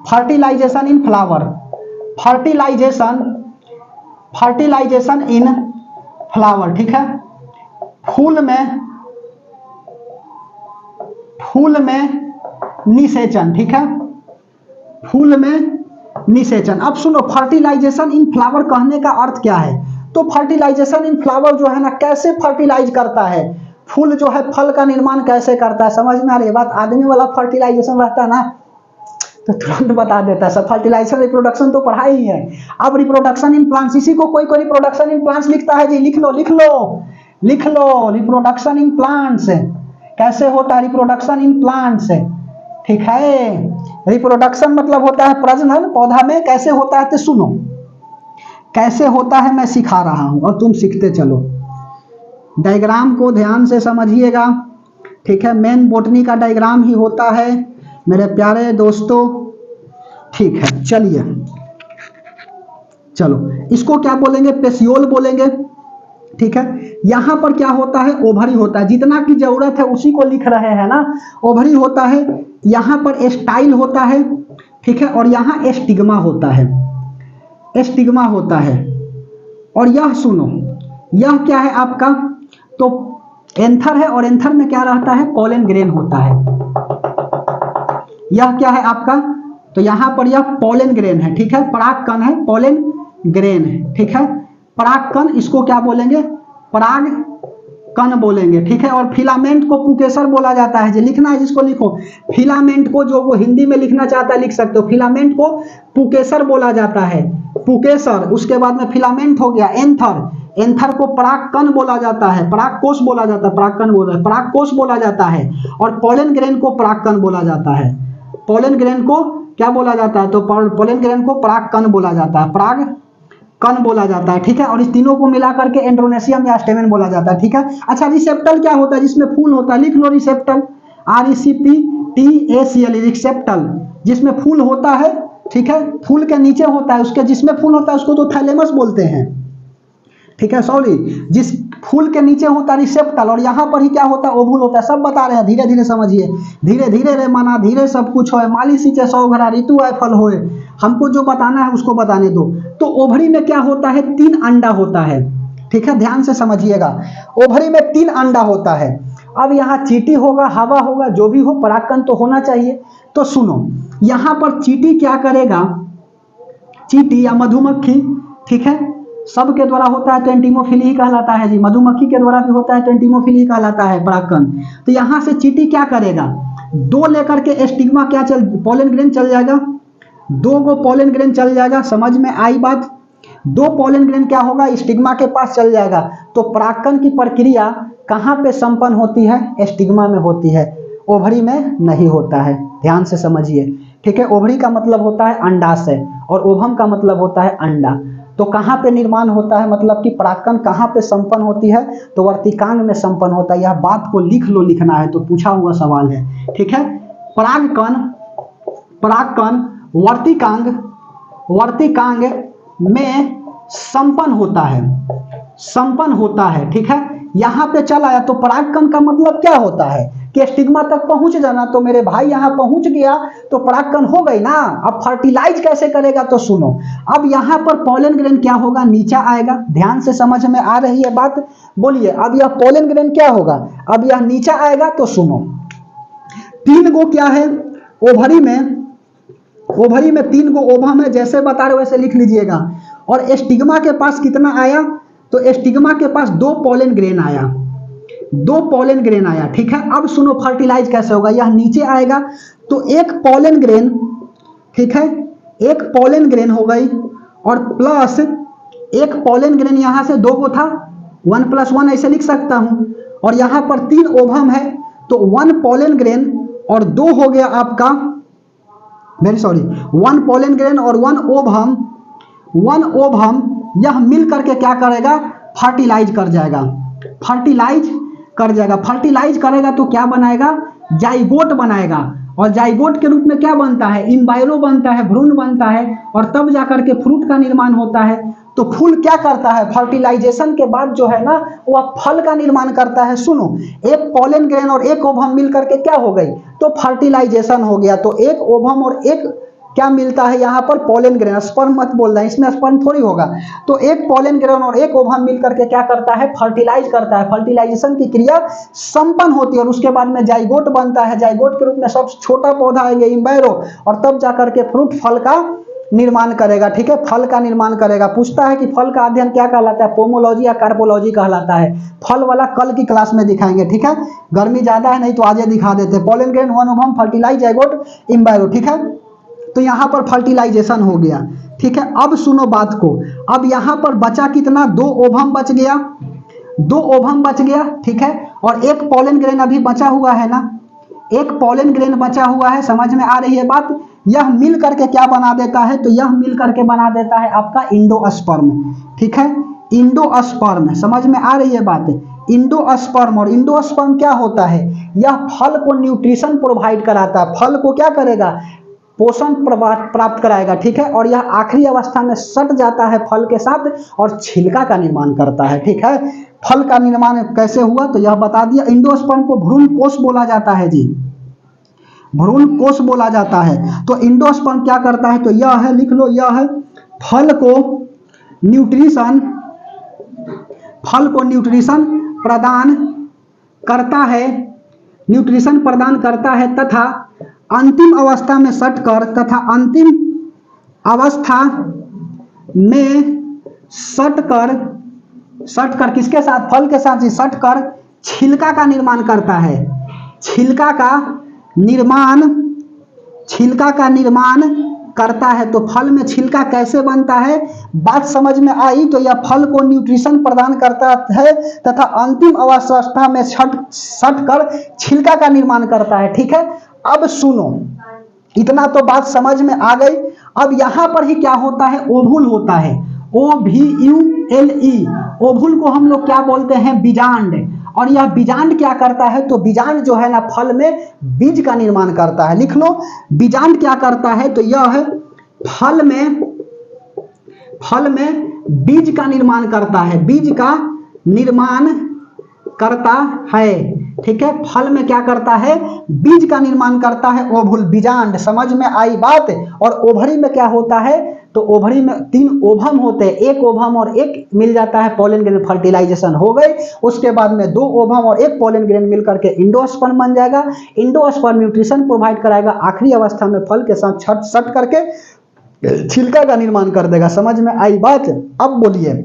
फर्टिलाइजेशन इन फ्लावर, फर्टिलाइजेशन, फर्टिलाइजेशन इन फ्लावर, ठीक है, फूल में निषेचन, ठीक है, फूल में निषेचन। अब सुनो, फर्टिलाइजेशन इन फ्लावर कहने का अर्थ क्या है। तो फर्टिलाइजेशन इन फ्लावर जो है ना कैसे फर्टिलाइज करता है, फूल जो है फल का निर्माण कैसे करता है, समझ में आ रही है बात। आदमी वाला फर्टिलाइजेशन रहता है ना तो तुरंत बता देता है सब। फर्टिलाइजेशन रिप्रोडक्शन तो पढ़ा ही है। अब रिप्रोडक्शन इन प्लांट्स, इसी को कोई रिप्रोडक्शन इन प्लांट्स लिखता है जी, लिख लो लिख लो लिख लो, रिप्रोडक्शन इन प्लांट्स कैसे होता है, रिप्रोडक्शन इन प्लांट्स, ठीक है। रिप्रोडक्शन मतलब होता है प्रजनन पौधा में, कैसे होता है तो सुनो, कैसे होता है मैं सिखा रहा हूं और तुम सीखते चलो। डायग्राम को ध्यान से समझिएगा, ठीक है, मेन बोटनी का डायग्राम ही होता है मेरे प्यारे दोस्तों, ठीक है। चलिए चलो, इसको क्या बोलेंगे, पेसियोल बोलेंगे, ठीक है। यहां पर क्या होता है, ओवरी होता है, जितना की जरूरत है उसी को लिख रहे हैं ना, ओवरी होता है। यहां पर स्टाइल होता है, ठीक है, और यहां एस्टिग्मा होता है, एस्टिग्मा होता है। और यह सुनो, यह क्या है आपका, तो एंथर है और एंथर में क्या रहता है, पोलन ग्रेन होता है। यह क्या है आपका, तो यहां पर यह पोलन ग्रेन है, ठीक है, परागकण है, पोलन ग्रेन है, ठीक है। परागकण इसको क्या बोलेंगे, परागकण बोलेंगे, ठीक है। और फिलामेंट को पुकेसर बोला जाता है, जो लिखना है जिसको लिखो, फिलामेंट को जो वो हिंदी में लिखना चाहता है लिख सकते हो, फिलामेंट को पुकेसर बोला जाता है, पुकेसर। उसके बाद में फिलामेंट हो गया एंथर, एंथर को परागकण बोला जाता है, परागकोश बोला जाता है, परागकण बोला है, परागकोश बोला जाता है। और पोलन ग्रेन को परागकण बोला जाता है। पोलन ग्रेन को क्या बोला जाता है? तो पोलन ग्रेन को परागकण बोला जाता है, परागकण बोला जाता है, ठीक है। और इस तीनों को मिलाकर के एंड्रोनेशियम या स्टेमेन बोला जाता है, ठीक है। अच्छा, रिसेप्टल क्या होता है? जिसमें फूल होता है, लिख लो रिसेप्टल, RECPTACL, रिसेप्टल, जिसमें फूल होता है, ठीक है। फूल के नीचे होता है, उसके जिसमें फूल होता है उसको तो थैलेमस बोलते हैं, ठीक है। सॉरी, जिस फूल के नीचे होता है रिसेप्टल, और यहाँ पर ही क्या होता है? ओवुल होता है। सब बता रहे हैं, धीरे धीरे समझिए, धीरे धीरे रे माना, धीरे सब कुछ होए, माली सींचे 100 घड़ा, ऋतु आए फल होए। हमको जो बताना है उसको बताने दो। तो ओवरी में क्या होता है? 3 अंडा होता है, ठीक है। ध्यान से समझिएगा, ओवरी में 3 अंडा होता है। अब यहाँ चींटी होगा, हवा होगा, जो भी हो, परागकण तो होना चाहिए। तो सुनो, यहाँ पर चींटी क्या करेगा? चींटी या मधुमक्खी, ठीक है, सबके द्वारा होता है तो एंटीमोफिली ही कहलाता है जी। मधुमक्खी के द्वारा भी होता है तो एंटीमोफिली ही कहलाता है परागकण। तो यहाँ से चींटी क्या करेगा? 2 लेकर के स्टिग्मा क्या पोलन ग्रेन चल जाएगा, 2 को पोलन ग्रेन चल जाएगा। समझ में आई बात? 2 पोलन ग्रेन क्या होगा? स्टिग्मा के पास चल जाएगा। तो परागकण की प्रक्रिया कहाँ पे संपन्न होती है? स्टिग्मा में होती है, ओवरी में नहीं होता है। ध्यान से समझिए, ठीक है। ओवरी का मतलब होता है अंडाशय और ओवम का मतलब होता है अंडा। तो कहाँ पे निर्माण होता है, मतलब कि परागकण कहाँ पे संपन्न होती है? तो वर्तिकांग में संपन्न होता है। यह बात को लिख लो, लिखना है तो पूछा हुआ सवाल है, ठीक है। परागकण वर्तिकांग में संपन्न होता है, ठीक है। यहाँ पे चल आया। तो परागकण का मतलब क्या होता है? कि स्टिग्मा तक पहुंच जाना। तो मेरे भाई यहाँ पहुंच गया तो परागकण हो गई ना। अब फर्टिलाइज कैसे करेगा? तो सुनो, अब यहाँ पर पोलन ग्रेन क्या होगा? नीचे आएगा। ध्यान से समझ में आ रही है बात? बोलिए, अब यह पोलन ग्रेन क्या होगा? अब यह नीचे आएगा। तो सुनो, 3 गो क्या है ओवरी में 3 गो ओवम है, जैसे बता रहे वैसे लिख लीजिएगा। और स्टिग्मा के पास कितना आया? तो स्टिग्मा के पास 2 पोलन ग्रेन आया, 2 पोलन ग्रेन आया, ठीक है। अब सुनो, फर्टिलाइज कैसे होगा? यह नीचे आएगा तो 1 पोलन ग्रेन, ठीक है, 1 पोलन ग्रेन हो गई, और प्लस 1 पोलन ग्रेन यहाँ से 2 को था, 1 + 1 ऐसे लिख सकता हूं। और यहाँ पर 3 ओवम है तो 1 पोलन ग्रेन और 2 हो गया आपका, वेरी सॉरी, 1 पोलन ग्रेन और 1 ओवम, यह मिल करके क्या करेगा? फर्टिलाइज कर जाएगा। फर्टिलाइज करेगा तो क्या बनाएगा? जाइगोट बनाएगा। और जाइगोट के रूप में क्या बनता है? इम्बायरो बनता है, भ्रूण बनता है, और तब जाकर के फ्रूट का निर्माण होता है। तो फूल क्या करता है? फर्टिलाइजेशन के बाद जो है ना, वह फल का निर्माण करता है। सुनो, 1 पोलन ग्रेन और 1 ओवम मिल करके क्या हो गई? तो फर्टिलाइजेशन हो गया। तो 1 ओवम और 1 क्या मिलता है यहाँ पर? Pollen grain. स्पर्म मत बोलना, इसमें स्पर्म थोड़ी होगा। तो 1 पोलन ग्रेन और 1 ओवम मिल करके क्या करता है? फर्टिलाइज करता है। फर्टिलाइजेशन की क्रिया संपन्न होती है और उसके बाद में जाइगोट बनता है। जाइगोट के रूप में सबसे छोटा पौधा आएगा इम्बायरो, और तब जाकर के फ्रूट, फल का निर्माण करेगा, ठीक है। फल का निर्माण करेगा। पूछता है कि फल का अध्ययन क्या कहलाता है? पोमोलॉजी या कार्पोलॉजी कहलाता है। फल वाला कल की क्लास में दिखाएंगे, ठीक है। गर्मी ज्यादा है, नहीं तो आज दिखा देते। Pollen grain, 1 ovum, fertilize, zygote, embryo, ठीक है। तो यहाँ पर फर्टिलाइजेशन हो गया, ठीक है। अब सुनो बात को, अब यहाँ पर बचा कितना? 2 ओवम बच गया, 2 ओवम बच गया, ठीक है। और 1 पोलन ग्रेन अभी बचा हुआ है ना, 1 पोलन ग्रेन बचा हुआ है। समझ में आ रही है बात? यह मिल करके क्या बना देता है? तो यह मिल करके बना देता है आपका इंडोस्पर्म, ठीक है। इंडोस्पर्म, समझ में आ रही है बात? इंडोस्पर्म। और इंडोस्पर्म क्या होता है? यह फल को न्यूट्रिशन प्रोवाइड कराता है। फल को क्या करेगा? पोषण प्राप्त कराएगा, ठीक है। और यह आखिरी अवस्था में सट जाता है फल के साथ और छिलका का निर्माण करता है, ठीक है। फल का निर्माण कैसे हुआ तो यह बता दिया। इंडोस्पर्म को भ्रूण कोष बोला जाता है जी, भ्रूण कोष बोला जाता है। तो इंडोस्पर्म क्या करता है? तो यह है, लिख लो, यह है फल को न्यूट्रिशन प्रदान करता है, तथा अंतिम अवस्था में सटकर किसके साथ? फल के साथ ही सटकर छिलका का निर्माण करता है। छिलका का निर्माण करता है। तो फल में छिलका कैसे बनता है, बात समझ में आई। तो यह फल को न्यूट्रिशन प्रदान करता है तथा अंतिम अवस्था में सट कर छिलका का निर्माण करता है। ठीक है, अब सुनो, इतना तो बात समझ में आ गई। अब यहां पर ही क्या होता है, ओवुल होता है, OVULE। ओवुल को हम लोग क्या बोलते हैं, बीजांड। और यह बीजांड क्या करता है, तो बीजांड जो है ना फल में बीज का निर्माण करता है। लिख लो, बीजांड क्या करता है, तो यह फल में बीज का निर्माण करता है, बीज का निर्माण करता है। ठीक है, फल में क्या करता है, बीज का निर्माण करता है ओवुल, बीजांड। समझ में आई बात। और ओवरी में क्या होता है, तो ओवरी में 3 ओवम होते हैं, 1 ओवम और 1 मिल जाता है पोलन ग्रेन, फर्टिलाइजेशन हो गई। उसके बाद में 2 ओवम और 1 पोलन ग्रेन मिल करके इंडोस्पर्म बन जाएगा। इंडोस्पर्म न्यूट्रिशन प्रोवाइड कराएगा, आखिरी अवस्था में फल के साथ सट करके छिलका का निर्माण कर देगा। समझ में आई बात। अब बोलिए,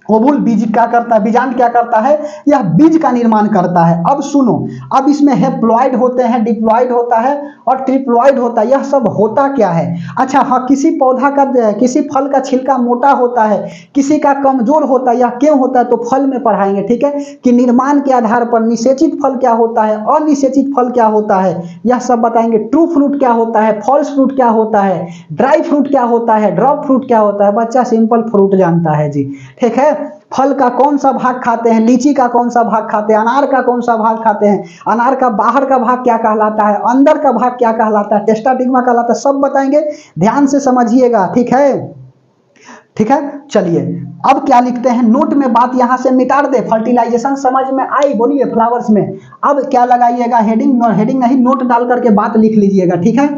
ओवुल बीज क्या करता है, बीजांड क्या करता है, यह बीज का निर्माण करता है। अब सुनो, अब इसमें हेप्लॉइड होते हैं, डिप्लॉइड होता है और ट्रिप्लॉइड होता है। यह सब होता क्या है, अच्छा हाँ, किसी पौधा का, किसी फल का छिलका मोटा होता है, किसी का कमजोर होता है। यह क्यों होता है, तो फल में पढ़ाएंगे। ठीक है, कि निर्माण के आधार पर निषेचित फल क्या होता है, अनिषेचित फल क्या होता है, यह सब बताएंगे। ट्रू फ्रूट क्या होता है, फॉल्स फ्रूट क्या होता है, ड्राई फ्रूट क्या होता है, ड्रॉप फ्रूट क्या होता है। बच्चा सिंपल फ्रूट जानता है जी। ठीक है, फल का कौन सा भाग खाते हैं, लीची का कौन सा भाग खाते हैं, अनार का कौन सा भाग खाते हैं, अनार का बाहर का भाग क्या कहलाता है, अंदर का भाग क्या कहलाता है, टेस्टाडिग्मा कहलाता है, सब बताएंगे। ध्यान से समझिएगा। ठीक है, ठीक है, चलिए अब क्या लिखते हैं, नोट में बात यहां से मिटा दे। फर्टिलाइजेशन समझ में आई, बोलिए फ्लावर्स में। अब क्या लगाइएगा, हेडिंग नहीं, नोट डाल करके बात लिख लीजिएगा। ठीक है,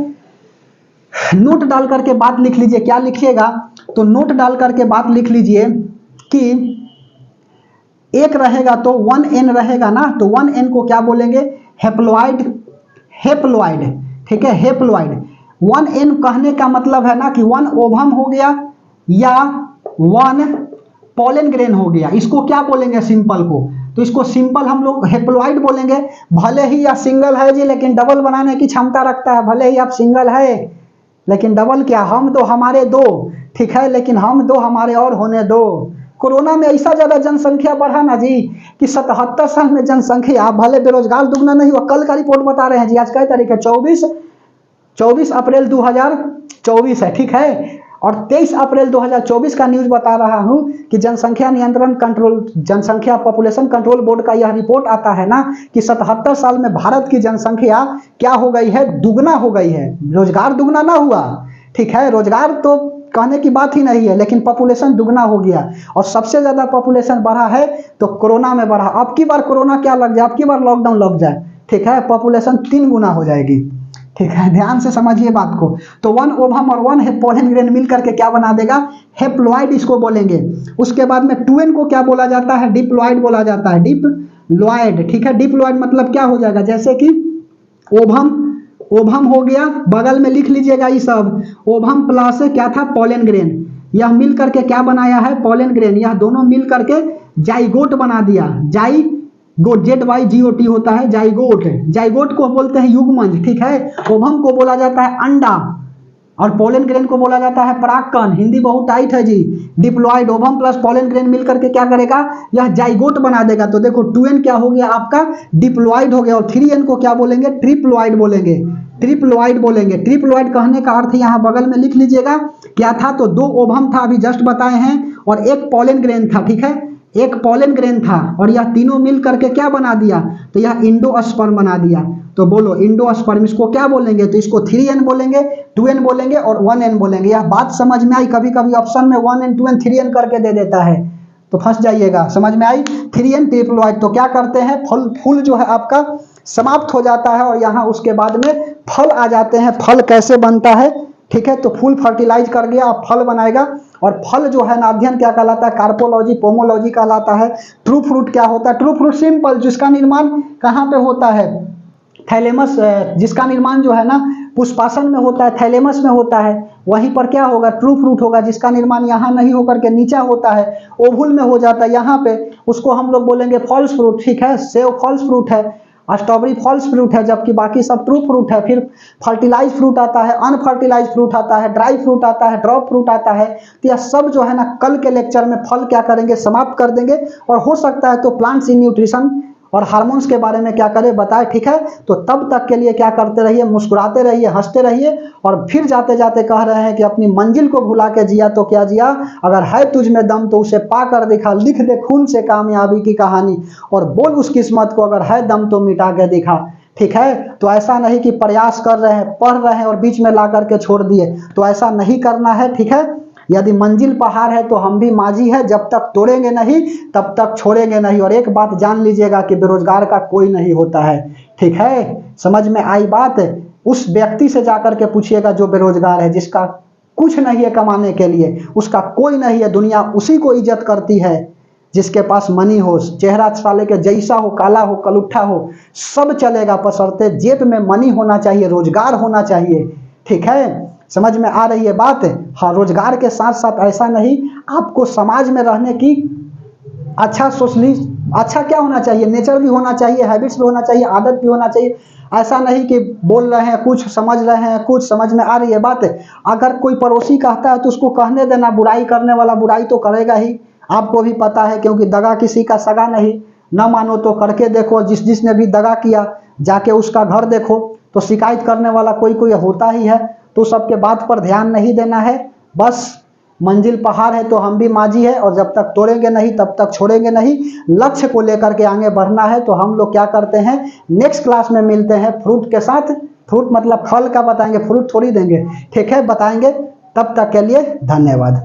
नोट डाल करके बात लिख लीजिए। क्या लिखिएगा, तो नोट डाल करके बात लिख लीजिए कि एक रहेगा तो 1N रहेगा ना, तो 1N को क्या बोलेंगे, हेप्लॉइड। ठीक है, हेप्लॉइड। 1N कहने का मतलब है ना कि 1 ओवम हो गया या 1 पोलन ग्रेन हो गया। इसको क्या बोलेंगे, सिंपल को, तो इसको सिंपल हम लोग हेप्लॉइड बोलेंगे। भले ही यह सिंगल है जी, लेकिन डबल बनाने की क्षमता रखता है। भले ही आप सिंगल है, लेकिन डबल क्या, हम दो हमारे दो। ठीक है, लेकिन हम दो हमारे और होने दो। कोरोना में ऐसा ज्यादा जनसंख्या बढ़ा ना जी कि 77 साल में जनसंख्या, भले बेरोजगार दुगना नहीं हुआ। कल का रिपोर्ट बता रहे हैं जी, आज क्या तारीख है, 24 अप्रैल 2024 है। ठीक है, और 23 अप्रैल 2024 का न्यूज बता रहा हूं कि जनसंख्या नियंत्रण कंट्रोल, जनसंख्या पॉपुलेशन कंट्रोल बोर्ड का यह रिपोर्ट आता है ना कि 77 साल में भारत की जनसंख्या क्या हो गई है, दुगना हो गई है। रोजगार दुगना ना हुआ। ठीक है, रोजगार तो कहने की बात ही नहीं है, लेकिन पॉपुलेशन दुगना हो गया। और सबसे ज्यादा पॉपुलेशन बढ़ा है तो कोरोना में बढ़ा। अब की बार कोरोना क्या लग जाए, अब की बार लॉकडाउन लग जाए, ठीक है, पॉपुलेशन 3 गुना हो जाएगी। ठीक है, ध्यान से समझिए बात को। तो 1 ओवम और 1 पोलन ग्रेन मिल करके क्या बना देगा, हेप्लॉइड इसको बोलेंगे। उसके बाद में 2N को क्या बोला जाता है, डिप्लॉइड बोला जाता है, डिप्लॉइड। ठीक है, डिप्लॉइड मतलब क्या हो जाएगा, जैसे कि ओवम हो गया, बगल में लिख लीजिएगा ये सब, ओवम प्लस क्या था, पोलन ग्रेन। यह मिल करके क्या बनाया है, पोलन ग्रेन। यह दोनों मिल करके जाइगोट बना दिया। जाइगोट, ZYGOT होता है जाइगोट। जाइगोट को बोलते हैं युग्मंज। ठीक है, ओवम को बोला जाता है अंडा और पोलन ग्रेन को बोला जाता है परागकण। हिंदी बहुत टाइट है जी। Diploid, ovum plus pollen grain मिल करके क्या करेगा, यह जाइगोट बना देगा। तो देखो 2N क्या हो गया आपका, डिप्लॉइड हो गया। और 3N को क्या बोलेंगे, ट्रिप्लॉइड बोलेंगे। ट्रिप्लॉइड बोलेंगे। ट्रिप्लॉइड कहने का अर्थ यहाँ बगल में लिख लीजिएगा क्या था, तो 2 ओवम था, अभी जस्ट बताए हैं, और 1 पोलन ग्रेन था। ठीक है, 1 पोलन ग्रेन था, और यह तीनों मिल करके क्या बना दिया, तो यह इंडोस्पर्म बना दिया। तो बोलो इंडोस्पर्म, इसको क्या बोलेंगे, तो इसको 3N बोलेंगे, 2N बोलेंगे और 1N बोलेंगे। यह बात समझ में आई। कभी कभी ऑप्शन में 1N 2N 3N करके दे देता है, तो फंस जाइएगा। समझ में आई, 3N ट्रिप्लॉइड। तो क्या करते हैं, फूल जो है आपका समाप्त हो जाता है और यहाँ उसके बाद में फल आ जाते हैं। फल कैसे बनता है, ठीक है, तो फूल फर्टिलाइज कर गया, अब फल बनाएगा। और फल जो है ना, अध्ययन क्या कहलाता है, कार्पोलॉजी, पोमोलॉजी कहलाता है। ट्रू फ्रूट क्या होता है, ट्रू फ्रूट सिंपल, जिसका निर्माण कहाँ पे होता है, थैलेमस, जिसका निर्माण जो है ना पुष्पासन में होता है, थैलेमस में होता है, वहीं पर क्या होगा, ट्रू फ्रूट होगा। जिसका निर्माण यहाँ नहीं होकर के नीचा होता है, ओवुल में हो जाता है, यहाँ पे उसको हम लोग बोलेंगे फॉल्स फ्रूट। ठीक है, सेव फॉल्स फ्रूट है। स्ट्रॉबेरी फॉल्स फ्रूट है जबकि बाकी सब ट्रू फ्रूट है। फिर फर्टिलाइज फ्रूट आता है, अनफर्टिलाइज फ्रूट आता है, ड्राई फ्रूट आता है, ड्रॉप फ्रूट आता है। तो यह सब जो है ना कल के लेक्चर में फल क्या करेंगे, समाप्त कर देंगे। और हो सकता है तो प्लांट्स इन न्यूट्रिशन और हार्मोन्स के बारे में क्या करें बताए, ठीक है। तो तब तक के लिए क्या करते रहिए, मुस्कुराते रहिए, हंसते रहिए। और फिर जाते जाते कह रहे हैं कि अपनी मंजिल को भुला के जिया तो क्या जिया, अगर है तुझ में दम तो उसे पा कर दिखा, लिख दे खून से कामयाबी की कहानी, और बोल उस किस्मत को अगर है दम तो मिटा के दिखा, ठीक है। तो ऐसा नहीं कि प्रयास कर रहे हैं, पढ़ रहे हैं और बीच में ला करके छोड़ दिए, तो ऐसा नहीं करना है, ठीक है। यदि मंजिल पहाड़ है तो हम भी माझी है, जब तक तोड़ेंगे नहीं तब तक छोड़ेंगे नहीं। और एक बात जान लीजिएगा कि बेरोजगार का कोई नहीं होता है, ठीक है। समझ में आई बात। उस व्यक्ति से जाकर के पूछिएगा जो बेरोजगार है, जिसका कुछ नहीं है कमाने के लिए, उसका कोई नहीं है, दुनिया उसी को इज्जत करती है जिसके पास मनी हो। चेहरा साले के जैसा हो, काला हो, कलुट्ठा हो, सब चलेगा, बशर्ते जेब में मनी होना चाहिए, रोजगार होना चाहिए, ठीक है। समझ में आ रही है बात। हाँ, रोजगार के साथ साथ ऐसा नहीं, आपको समाज में रहने की अच्छा सोच ली, अच्छा क्या होना चाहिए, नेचर भी होना चाहिए, हैबिट्स भी होना चाहिए, आदत भी होना चाहिए। ऐसा नहीं कि बोल रहे हैं कुछ, समझ रहे हैं कुछ। समझ में आ रही है बात। अगर कोई पड़ोसी कहता है तो उसको कहने देना, बुराई करने वाला बुराई तो करेगा ही, आपको भी पता है, क्योंकि दगा किसी का सगा नहीं। न मानो तो करके देखो, जिसने भी दगा किया जाके उसका घर देखो, तो शिकायत करने वाला कोई कोई होता ही है। तो सबके बात पर ध्यान नहीं देना है, बस मंजिल पहाड़ है तो हम भी माझी है, और जब तक तोड़ेंगे नहीं तब तक छोड़ेंगे नहीं। लक्ष्य को लेकर के आगे बढ़ना है। तो हम लोग क्या करते हैं, नेक्स्ट क्लास में मिलते हैं फ्रूट के साथ। फ्रूट मतलब फल का बताएंगे, फ्रूट थोड़ी देंगे, ठीक है, बताएंगे। तब तक के लिए धन्यवाद।